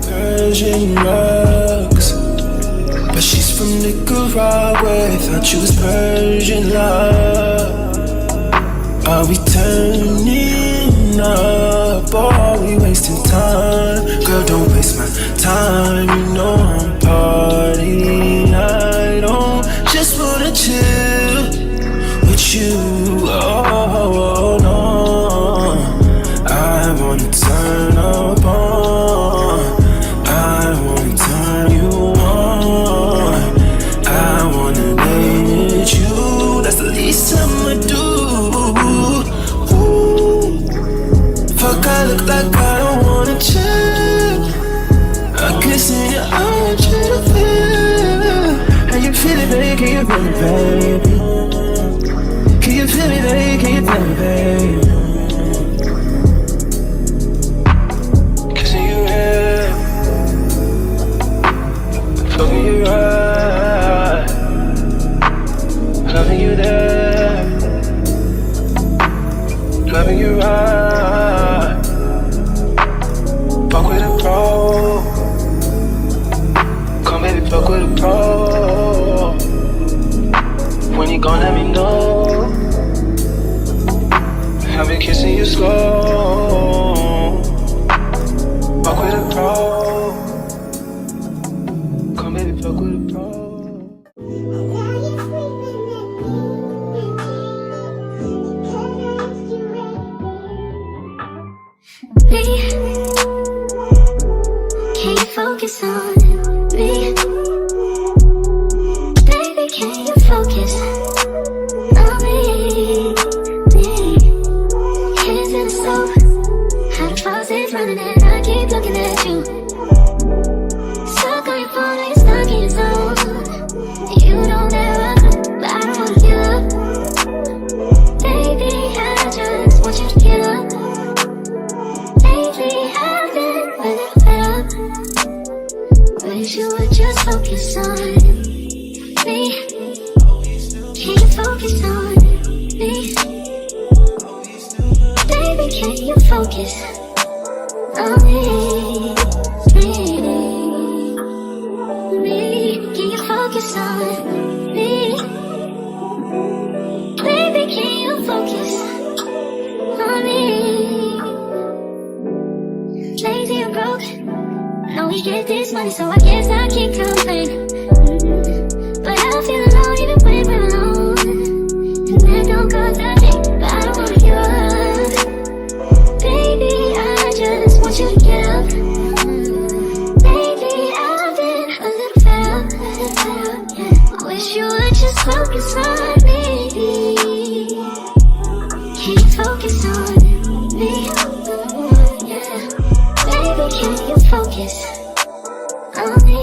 Persian rugs, but she's from Nicaragua. Thought you was Persian love. Are we turning up or are we wasting time? Girl, don't waste my time. You know I'm partying. I don't just wanna chill with you. Oh no, I wanna turn up on. I wanna turn you on. I wanna lay with you. That's the least I'ma do. Ooh. Fuck, I look like I don't wanna chill. I kiss in your eye, I want you to feel. How you feel it, baby? Can you feel it, baby? Can you feel it, baby? Can you feel it, baby? Kissing you here, fucking you right, loving you there, loving you right. Fuck with a pro, come baby, fuck with a pro. When you gon' let me know, I've been kissing you slow. Fuck with a pro, come baby, fuck with a pro. focus on me? Baby, can you focus on me? Hands in the stove, how the faucet's running and I keep looking at you. Stuck on your phone, you're stuck in your zone. You don't ever, but I don't wanna give up. Baby, I just want you to get up. Lately, I've been a little fed up. Wish you would just focus on me. Can you focus on me? Baby, can you focus on me? Can you focus on me? Baby, can you focus on me? Lazy and broke, know we get this money, so I guess I can't complain. But I feel alone even when we're alone, and that don't cause a thing. But I don't wanna give up. Baby, I just want you to get up. Lately, I've been a little fed up. I wish you would just focus on me. Can you focus on me? Yeah. Baby, can you focus on me?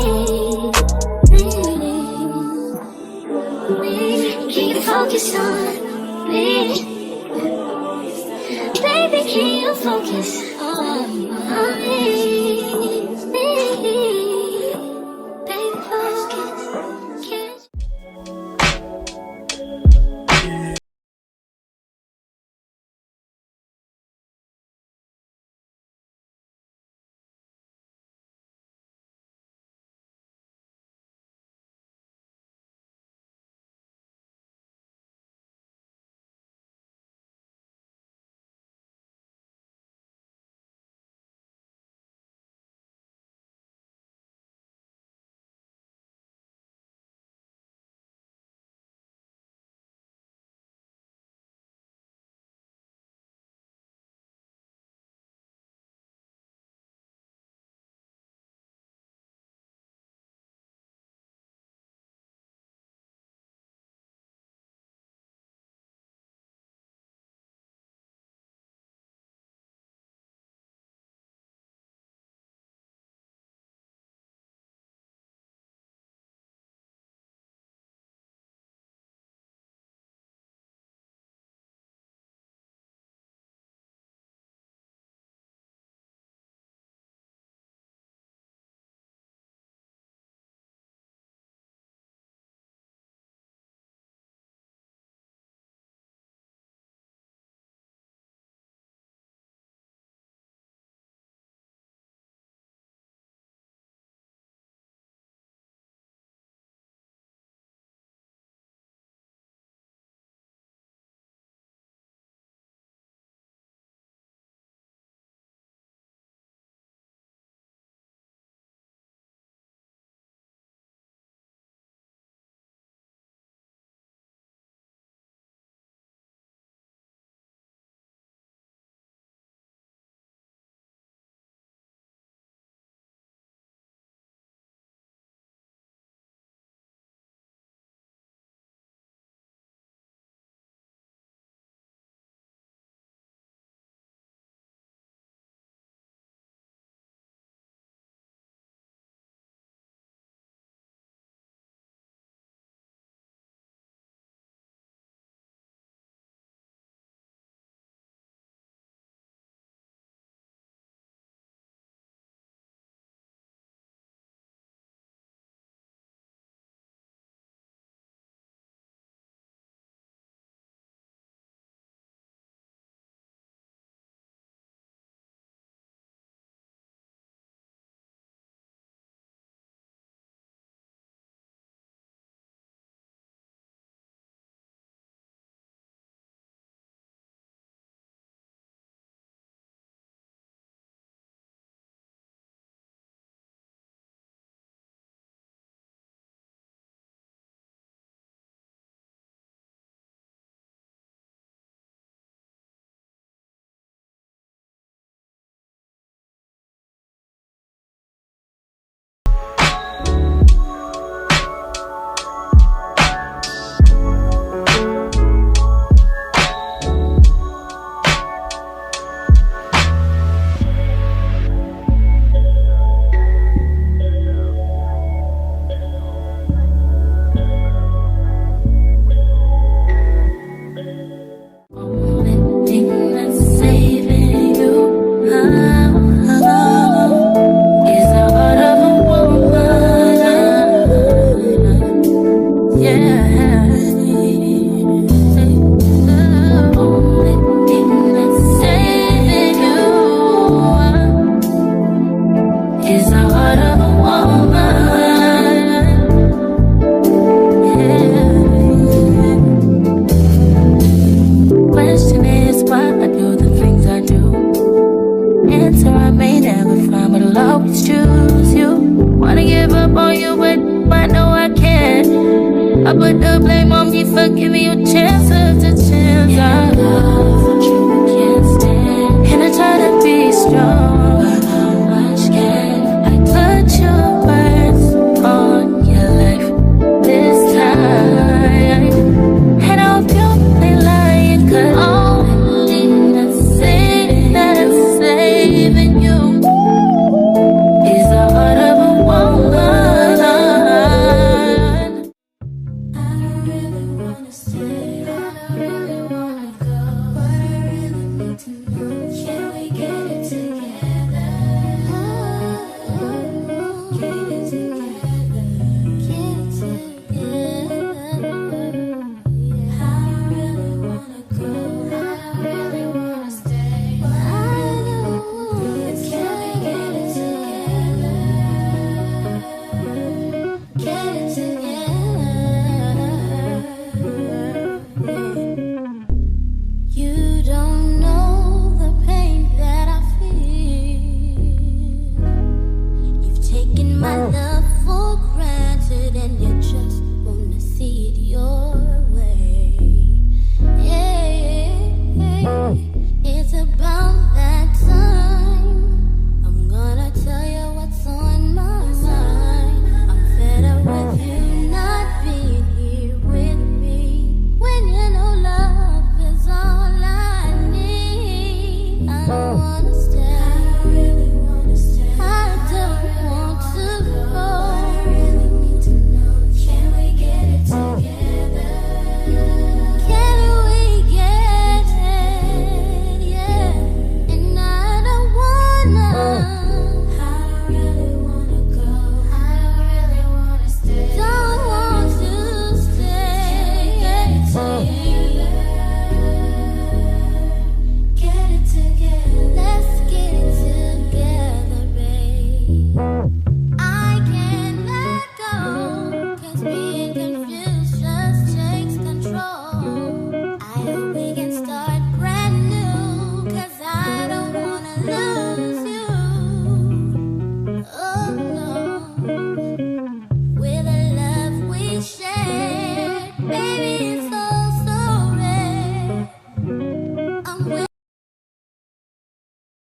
Can you focus on me? Baby, can you focus on me? I put the blame on me for giving you chance after chance. I love what you can't stand, and I try to be strong.